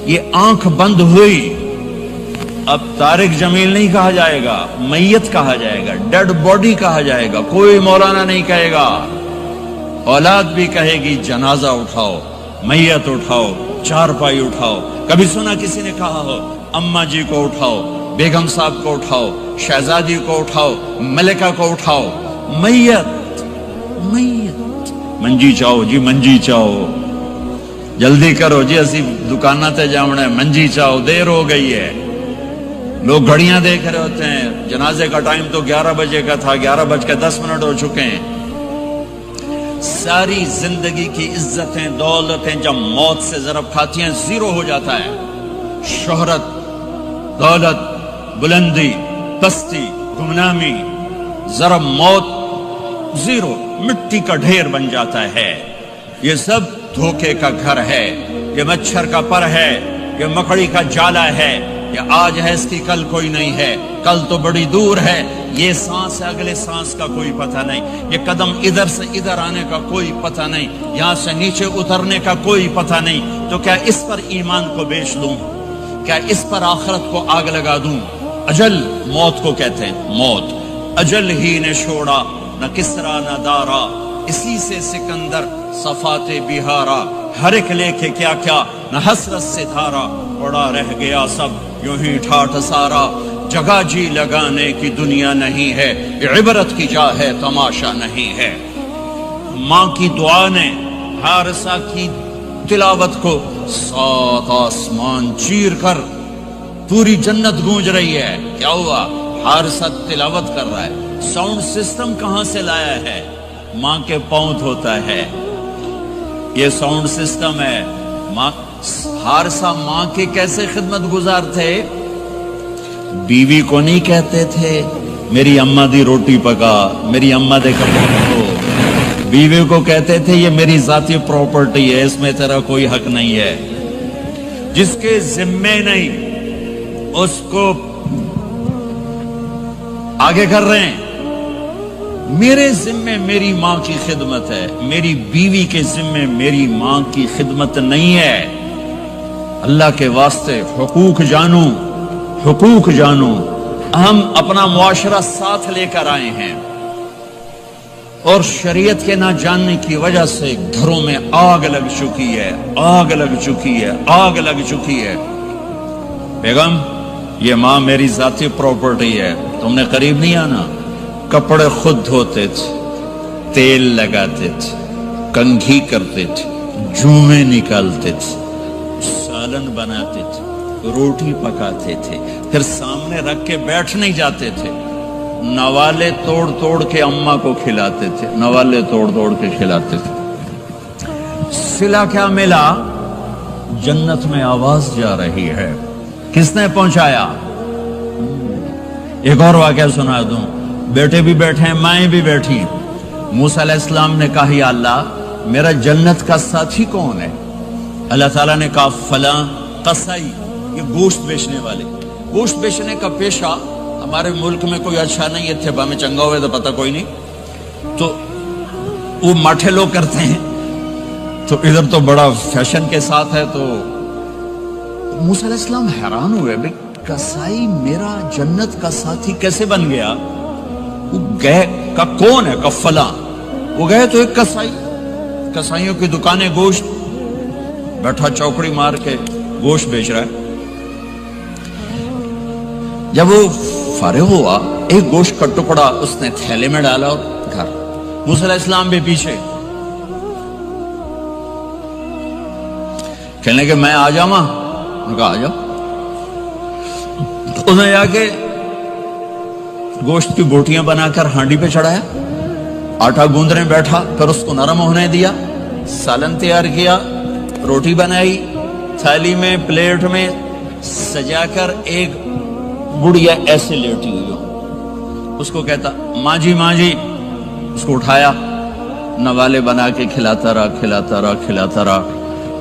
یہ آنکھ بند ہوئی، اب طارق جمیل نہیں کہا جائے گا، میت کہا جائے گا، ڈیڈ باڈی کہا جائے گا، کوئی مولانا نہیں کہے گا، اولاد بھی کہے گی جنازہ اٹھاؤ، میت اٹھاؤ، چارپائی اٹھاؤ۔ کبھی سنا کسی نے کہا ہو اماں جی کو اٹھاؤ، بیگم صاحب کو اٹھاؤ، شہزادی کو اٹھاؤ، ملکہ کو اٹھاؤ؟ میت میت منجی چاہو جی، منجی چاہو، جلدی کرو جی، اسی دکانہ تے جاؤنا، منجی چاہو، دیر ہو گئی ہے۔ لوگ گھڑیاں دیکھ رہے ہوتے ہیں، جنازے کا ٹائم تو 11 بجے کا تھا، 11:10 ہو چکے ہیں۔ ساری زندگی کی عزتیں دولتیں جب موت سے ضرب کھاتی ہیں زیرو ہو جاتا ہے۔ شہرت، دولت، بلندی، پستی، گمنامی، ضرب موت، زیرو، مٹی کا ڈھیر بن جاتا ہے۔ یہ سب دھوکے کا گھر ہے، یہ مچھر کا پر ہے، یہ مکڑی کا جالا ہے، یہ آج ہے اس کی کل کوئی نہیں ہے، کل تو بڑی دور ہے، یہ سانس ہے اگلے سانس کا کوئی پتہ نہیں، یہ قدم ادھر سے ادھر آنے کا کوئی پتہ نہیں، یہاں سے نیچے اترنے کا کوئی پتہ نہیں۔ تو کیا اس پر ایمان کو بیچ دوں؟ کیا اس پر آخرت کو آگ لگا دوں؟ اجل موت کو کہتے ہیں، موت اجل ہی نے چھوڑا، نہ کسرا نہ دارا، اسی سے سکندر صفات بہارا، ہر ایک لے کے کیا کیا نہ حسرت سے دھارا، پڑا رہ گیا سب یوں ہی ٹھاٹھ سارا، جگہ جی لگانے کی دنیا نہیں ہے، یہ عبرت کی جا ہے تماشا نہیں ہے۔ ماں کی دعا نے حارثہ کی تلاوت کو 7 آسمان چیر کر پوری جنت گونج رہی ہے۔ کیا ہوا؟ حارثہ تلاوت کر رہا ہے، ساؤنڈ سسٹم کہاں سے لایا ہے؟ ماں کے پاؤں دھوتا ہے، یہ ساؤنڈ سسٹم ہے۔ حارثہ ماں کے کیسے خدمت گزار تھے؟ بیوی کو نہیں کہتے تھے میری اماں دی روٹی پکا، میری اماں دے کپڑے دھو، بیوی کو کہتے تھے یہ میری ذاتی پراپرٹی ہے، اس میں تیرا کوئی حق نہیں ہے۔ جس کے ذمے نہیں اس کو آگے کر رہے ہیں۔ میرے ذمے میری ماں کی خدمت ہے، میری بیوی کے ذمے میری ماں کی خدمت نہیں ہے۔ اللہ کے واسطے حقوق جانو، حقوق جانو۔ ہم اپنا معاشرہ ساتھ لے کر آئے ہیں اور شریعت کے نہ جاننے کی وجہ سے گھروں میں آگ لگ چکی ہے، آگ لگ چکی ہے، آگ لگ چکی ہے۔ بیگم یہ ماں میری ذاتی پراپرٹی ہے، تم نے قریب نہیں آنا۔ کپڑے خود دھوتے تھے، تیل لگاتے تھے، کنگھی کرتے تھے، جومیں نکالتے تھے، سالن بناتے تھے، روٹی پکاتے تھے، پھر سامنے رکھ کے بیٹھ نہیں جاتے تھے، نوالے توڑ توڑ کے اماں کو کھلاتے تھے، نوالے توڑ توڑ کے کھلاتے تھے۔ صلہ کیا ملا؟ جنت میں آواز جا رہی ہے۔ کس نے پہنچایا؟ ایک اور واقعہ سنا دوں، بیٹے بھی بیٹھے ہیں، مائیں بھی بیٹھی ہیں۔ موسیٰ علیہ السلام نے کہا یا اللہ میرا جنت کا ساتھی کون ہے؟ اللہ تعالیٰ نے کہا فلاں قصائی، یہ گوشت بیچنے والے۔ گوشت بیچنے کا پیشہ ہمارے ملک میں کوئی اچھا نہیں ہے، تھے میں چنگا ہوئے تو پتہ کوئی نہیں، تو وہ ماٹھے لوگ کرتے ہیں، تو ادھر تو بڑا فیشن کے ساتھ ہے۔ تو موسیٰ علیہ السلام حیران ہوئے، بھئی قصائی میرا جنت کا ساتھی کیسے بن گیا؟ وہ گئے کا کون ہے؟ کا فلاں۔ وہ گئے تو ایک قصائی، قصائیوں کی دکانیں، گوشت، بیٹھا چوکڑی مار کے گوشت بیچ رہا ہے۔ جب وہ فارغ ہوا ایک گوشت کا ٹکڑا اس نے تھیلے میں ڈالا اور گھر۔ موسیٰ علیہ السلام بھی پیچھے، کہنے کہ میں آ جاؤں؟ انہوں نے کہا آ جاؤ۔ انہوں نے آ کے گوشت کی بوٹیاں بنا کر ہانڈی پہ چڑھایا، آٹا گوندنے بیٹھا، پھر اس کو نرم ہونے دیا، سالن تیار کیا، روٹی بنائی، تھالی میں پلیٹ میں سجا کر ایک بڑھیا ایسے لیٹی ہوئی ہو، اس کو کہتا ماں جی ماں جی، اس کو اٹھایا، نوالے بنا کے کھلاتا رہا کھلاتا رہا کھلاتا رہا۔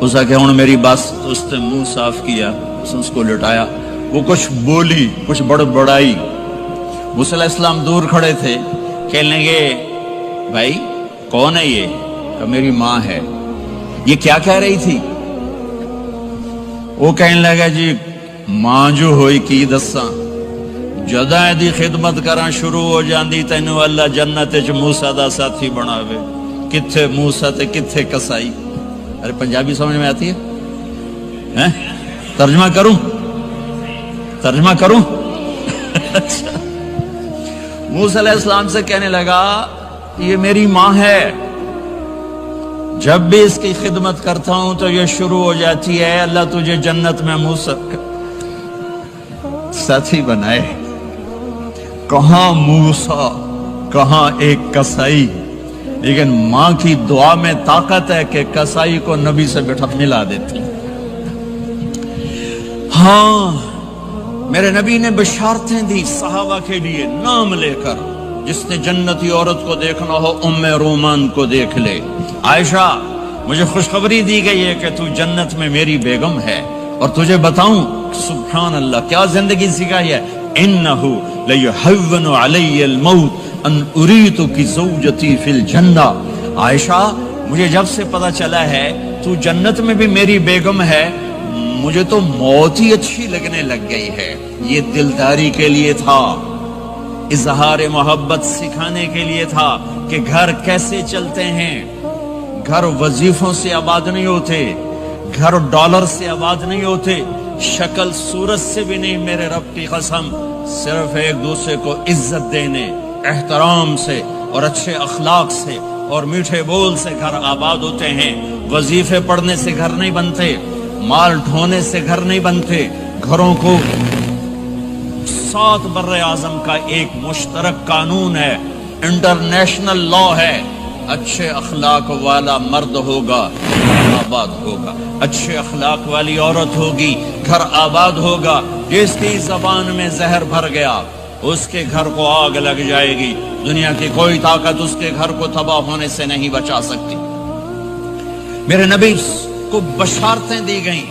اس کہ ہوں میری بس، اس نے منہ صاف کیا، اس کو لٹایا، وہ کچھ بولی، کچھ بڑبڑائی۔ موسیٰ علیہ السلام دور کھڑے تھے، کہنے لگے بھائی کون ہے یہ؟ کہ میری ماں ہے۔ یہ کیا کہہ رہی تھی؟ وہ کہنے لگا جی ماں جو ہوئی کی دساں جدا دی خدمت کراں شروع ہو جاندی تینوں اللہ جنت وچ موسیٰ دا ساتھی بناوے. کتھے موسیٰ تے کتھے کسائی. ارے پنجابی سمجھ میں آتی ہے؟ ترجمہ کروں؟ موسیٰ علیہ السلام سے کہنے لگا یہ میری ماں ہے، جب بھی اس کی خدمت کرتا ہوں تو یہ شروع ہو جاتی ہے اللہ تجھے جنت میں موسیٰ ساتھی بنائے. کہاں موسیٰ کہاں ایک کسائی، لیکن ماں کی دعا میں طاقت ہے کہ کسائی کو نبی سے بٹھا ملا دیتی. ہاں میرے نبی نے بشارتیں دی صحابہ کے لیے نام لے کر. جس نے جنتی عورت کو دیکھنا ہو ام رومان کو دیکھ لے. عائشہ مجھے خوشخبری دی گئی ہے کہ تو جنت میں میری بیگم ہے، اور تجھے بتاؤں سبحان اللہ کیا زندگی سکھائی ہے. انہو لیحون علی الموت ان اریتک زوجتی فی الجنہ. عائشہ مجھے جب سے پتا چلا ہے تو جنت میں بھی میری بیگم ہے، مجھے تو موت ہی اچھی لگنے لگ گئی ہے. یہ دلداری کے لیے تھا، اظہار محبت سکھانے کے لیے تھا کہ گھر کیسے چلتے ہیں. گھر وظیفوں سے آباد نہیں ہوتے، گھر ڈالر سے آباد نہیں ہوتے، شکل صورت سے بھی نہیں. میرے رب کی قسم صرف ایک دوسرے کو عزت دینے، احترام سے اور اچھے اخلاق سے اور میٹھے بول سے گھر آباد ہوتے ہیں. وظیفے پڑھنے سے گھر نہیں بنتے، مال ڈھونے سے گھر نہیں بنتے. گھروں کو 7 بر اعظم کا ایک مشترک قانون ہے، انٹرنیشنل لا ہے. اچھے اخلاق والا مرد ہوگا آباد ہوگا، اچھے اخلاق والی عورت ہوگی گھر آباد ہوگا. جس کی زبان میں زہر بھر گیا اس کے گھر کو آگ لگ جائے گی. دنیا کی کوئی طاقت اس کے گھر کو تباہ ہونے سے نہیں بچا سکتی. میرے نبی کو بشارتیں دی گئیں،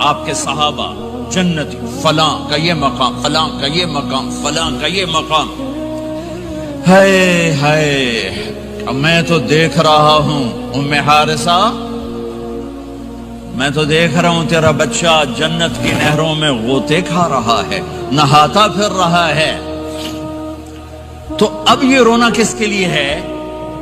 آپ کے صحابہ جنتی، فلاں کا یہ مقام، فلاں کا یہ مقام، فلاں کا یہ مقام. ہائے ہائے میں تو دیکھ رہا ہوں ام حارثہ، میں تو دیکھ رہا ہوں تیرا بچہ جنت کی نہروں میں غوطے کھا رہا ہے، نہاتا پھر رہا ہے. تو اب یہ رونا کس کے لیے ہے؟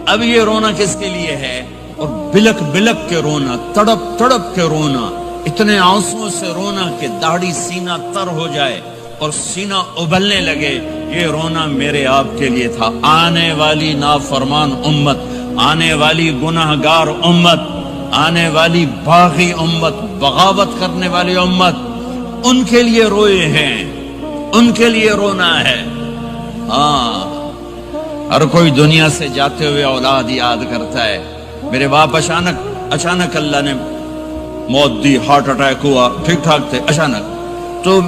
اب یہ رونا کس کے لیے ہے؟ اور بلک بلک کے رونا، تڑپ تڑپ کے رونا، اتنے آنسوں سے رونا کہ داڑھی سینہ تر ہو جائے اور سینہ ابلنے لگے. یہ رونا میرے آپ کے لیے تھا. آنے والی نافرمان امت، آنے والی گناہگار امت، آنے والی باغی امت، بغاوت کرنے والی امت، ان کے لیے روئے ہیں، ان کے لیے رونا ہے. ہاں ہر کوئی دنیا سے جاتے ہوئے اولاد یاد کرتا ہے. میرے باپ اچانک اللہ نے موت دی، ہارٹ اٹیک ہوا، ٹھیک ٹھاک تھے، اچانک. تو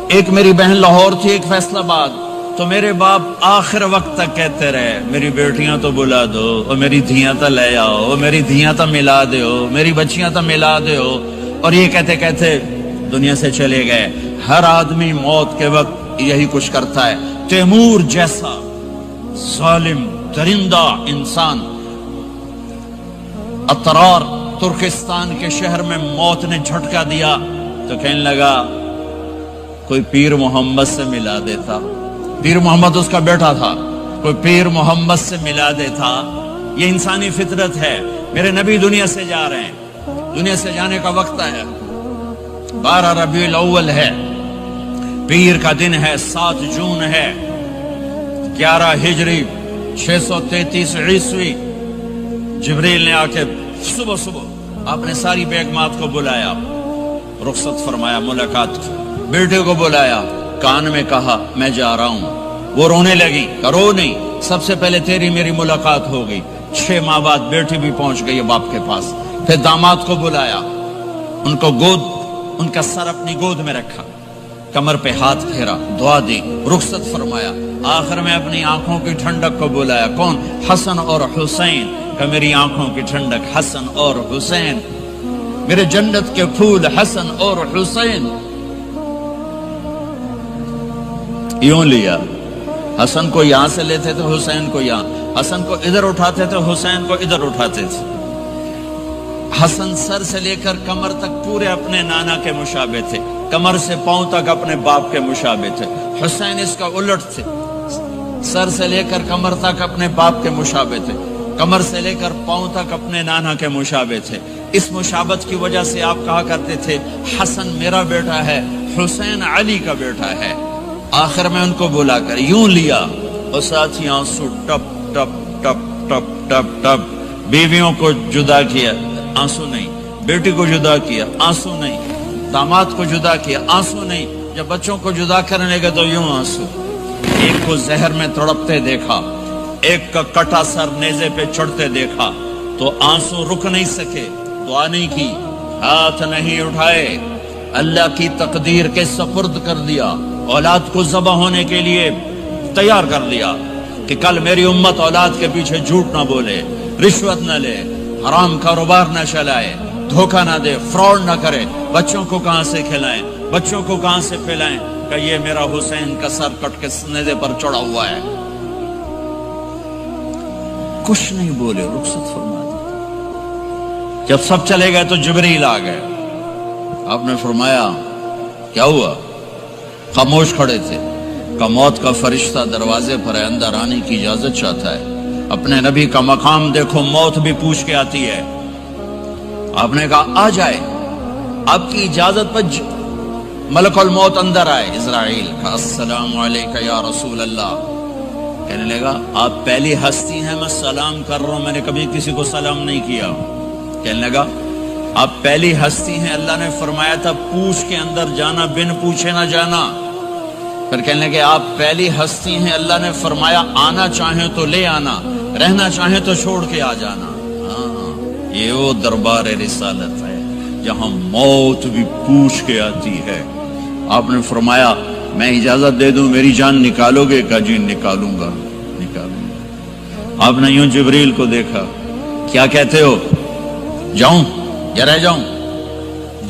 ایک میری بہن لاہور تھی، ایک فیصل آباد. تو میرے باپ آخر وقت تک کہتے رہے میری بیٹیاں تو بلا دو، اور میری دھیاں تو لے آؤ، اور میری دھیاں تو ملا دیو، میری بچیاں تو ملا دیو. اور یہ کہتے کہتے دنیا سے چلے گئے. ہر آدمی موت کے وقت یہی کچھ کرتا ہے. تیمور جیسا ظالم درندہ انسان اطرار ترکستان کے شہر میں موت نے جھٹکا دیا تو کہنے لگا کوئی پیر محمد سے ملا دیتا. پیر محمد اس کا بیٹا تھا، کوئی پیر محمد سے ملا دیتا. یہ انسانی فطرت ہے. میرے نبی دنیا سے جا رہے ہیں، دنیا سے جانے کا وقت ہے. 12 ربیع الاول ہے، پیر کا دن ہے، 7 جون ہے، 11 ہجری 633 عیسوی. جبریل نے آ کے صبح آپ نے ساری بیگمات کو بلایا، رخصت فرمایا، ملاقات کی. بیٹے کو بلایا، کان میں کہا میں جا رہا ہوں. وہ رونے لگی، رو نہیں، سب سے پہلے تیری میری ملاقات ہو گئی. 6 ماہ بعد بیٹی بھی پہنچ گئی باپ کے پاس. پھر داماد کو بلایا، ان کو ان کا سر اپنی گود میں رکھا، کمر پہ ہاتھ پھیرا، دعا دی، رخصت فرمایا. آخر میں اپنی آنکھوں کی ٹھنڈک کو بلایا. کون؟ حسن اور حسین. کہ میری آنکھوں کی ٹھنڈک حسن اور حسین، میرے جنت کے پھول حسن اور حسین. یوں لیا، حسن کو یہاں سے لیتے تھے، حسین کو یہاں، حسن کو ادھر اٹھاتے تھے، حسین کو ادھر اٹھاتے تھے. حسن سر سے لے کر کمر تک پورے اپنے نانا کے مشابہ تھے، کمر سے پاؤں تک اپنے باپ کے مشابہ تھے۔ حسین اس کا الٹ تھے، سر سے لے کر کمر تک اپنے باپ کے مشابہ تھے، کمر سے لے کر پاؤں تک اپنے نانا کے مشابہ تھے۔ اس مشابہت کی وجہ سے آپ کہا کرتے تھے حسن میرا بیٹا ہے، حسین علی کا بیٹا ہے۔ آخر میں ان کو بلا کر یوں لیا اور ساتھ ہی آنسو ٹپ ٹپ ٹپ ٹپ ٹپ ٹپ۔ بیویوں کو جدا کیا، آنسو نہیں، بیٹی کو جدا کیا، آنسو نہیں، داماد کو جدا کیا، آنسو نہیں، جب بچوں کو جدا کرنے لگے تو یوں آنسو۔ ایک کو زہر میں تڑپتے دیکھا، ایک کا کٹا سر نیزے پہ چڑھتے دیکھا تو آنسو رک نہیں سکے، دعا نہیں کی، ہاتھ نہیں اٹھائے، اللہ کی تقدیر کے سپرد کر دیا، اولاد کو ذبح ہونے کے لیے تیار کر لیا کہ کل میری امت اولاد کے پیچھے جھوٹ نہ بولے، رشوت نہ لے، حرام کاروبار نہ چلائے، دھوکہ نہ دے، فراڈ نہ کرے، بچوں کو کہاں سے کھلائیں، بچوں کو کہاں سے پلائیں کہ یہ میرا حسین کا سر کٹ کے نیزے پر چڑھا ہوا ہے۔ کچھ نہیں بولے، رخصت فرما دی۔ جب سب چلے گئے تو جبریل آ گئے، آپ نے فرمایا کیا ہوا؟ خاموش کھڑے تھے۔ کہ موت کا فرشتہ دروازے پر ہے، اندر آنے کی اجازت چاہتا ہے۔ اپنے نبی کا مقام دیکھو، موت بھی پوچھ کے آتی ہے۔ آپ نے کہا آ جائے، آپ کی اجازت پر ملک الموت اندر آئے۔ اسرائیل کا السلام علیکہ یا رسول اللہ، کہنے لگا آپ پہلی ہستی ہیں، میں سلام کر رہا ہوں، میں نے کبھی کسی کو سلام نہیں کیا۔ کہنے لگا آپ پہلی ہستی ہیں، اللہ نے فرمایا تھا پوچھ کے اندر جانا، بن پوچھے نہ جانا۔ پھر کہنے لگے آپ پہلی ہستی ہیں، اللہ نے فرمایا آنا چاہیں تو لے آنا، رہنا چاہیں تو چھوڑ کے آ جانا۔ ہاں، یہ وہ دربار رسالت ہے جہاں موت بھی پوچھ کے آتی ہے۔ آپ نے فرمایا میں اجازت دے دوں میری جان نکالو گے؟ کہا جی نکالوں گا، نکالوں گا۔ آپ نے یوں جبریل کو دیکھا، کیا کہتے ہو، جاؤں یا رہ جاؤں؟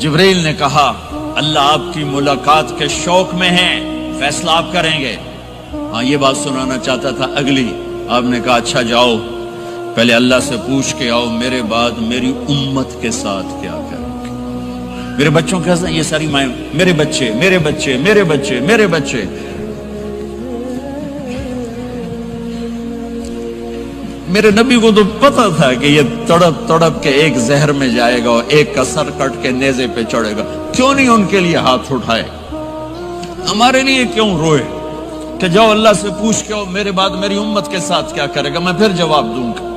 جبریل نے کہا اللہ آپ کی ملاقات کے شوق میں ہے، فیصلہ آپ کریں گے۔ ہاں یہ بات سنانا چاہتا تھا اگلی۔ آپ نے کہا اچھا جاؤ، پہلے اللہ سے پوچھ کے آؤ میرے بعد میری امت کے ساتھ کیا کریں گے، میرے بچوں کے ساتھ۔ یہ ساری مائیں، میرے بچے میرے بچے میرے بچے میرے بچے۔ میرے نبی کو تو پتا تھا کہ یہ تڑپ تڑپ کے ایک زہر میں جائے گا اور ایک کا سر کٹ کے نیزے پہ چڑھے گا، کیوں نہیں ان کے لیے ہاتھ اٹھائے؟ ہمارے لیے کیوں روئے کہ جاؤ اللہ سے پوچھ کے میرے بعد میری امت کے ساتھ کیا کرے گا، میں پھر جواب دوں گا۔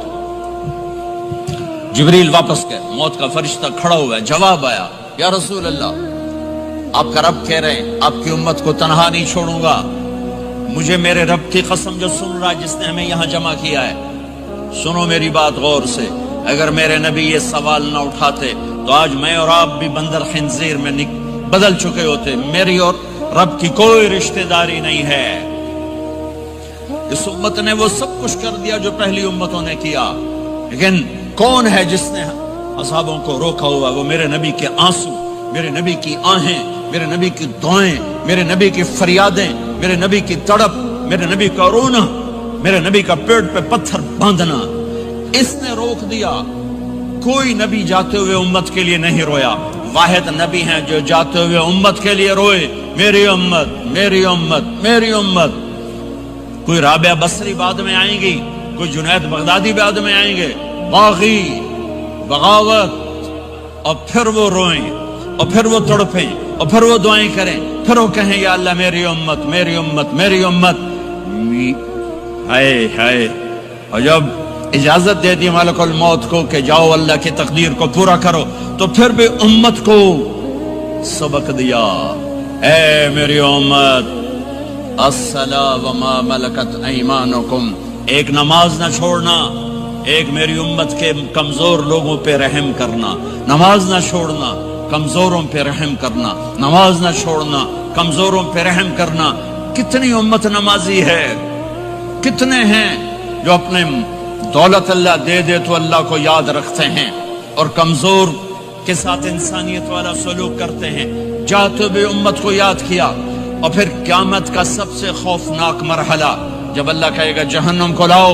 جبریل واپس گئے، موت کا فرشتہ کھڑا ہوا ہے، جواب آیا یا رسول اللہ آپ کا رب کہہ رہے ہیں آپ کی امت کو تنہا نہیں چھوڑوں گا۔ مجھے میرے رب کی قسم جو سن رہا جس نے ہمیں یہاں جمع کیا ہے، سنو میری بات غور سے، اگر میرے نبی یہ سوال نہ اٹھاتے تو آج میں اور آپ بھی بندر خنزیر میں بدل چکے ہوتے۔ میری اور رب کی کوئی رشتہ داری نہیں ہے۔ اس امت نے وہ سب کچھ کر دیا جو پہلی امتوں نے کیا، لیکن کون ہے جس نے اصحابوں کو روکا ہوا؟ وہ میرے نبی کے آنسو، میرے نبی کی آہیں، میرے نبی کی دعائیں، میرے نبی کی فریادیں، میرے نبی کی تڑپ، میرے نبی کا رونا، میرے نبی کا پیٹ پہ پتھر باندھنا، اس نے روک دیا۔ کوئی نبی جاتے ہوئے امت کے لیے نہیں رویا، واحد نبی ہیں جو جاتے ہوئے امت کے لیے روئے، میری امت میری امت میری امت۔ کوئی رابعہ بصری بعد میں آئیں گی، کوئی جنید بغدادی بعد میں آئیں گے، باغی، بغاوت، اور پھر وہ روئیں اور پھر وہ تڑپیں اور پھر وہ دعائیں کریں، پھر وہ کہیں یا اللہ میری امت میری امت میری امت۔ ہائے ہائے، اور جب اجازت دے دی ملک الموت کو کہ جاؤ اللہ کی تقدیر کو پورا کرو، تو پھر بھی امت کو سبق دیا، اے میری امت الصلاۃ وما ملکت ایمانکم، ایک نماز نہ چھوڑنا، ایک میری امت کے کمزور لوگوں پہ رحم کرنا، نماز نہ چھوڑنا، کمزوروں پہ رحم کرنا، نماز نہ چھوڑنا، کمزوروں پہ رحم کرنا۔ کتنی امت نمازی ہے، کتنے ہیں جو اپنے دولت اللہ دے دے تو اللہ کو یاد رکھتے ہیں اور کمزور کے ساتھ انسانیت والا سلوک کرتے ہیں۔ جاتے ہوئے امت کو یاد کیا، اور پھر قیامت کا سب سے خوفناک مرحلہ جب اللہ کہے گا جہنم کو لاؤ،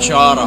4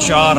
4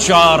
4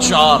4,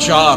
4,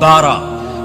12।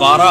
12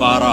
12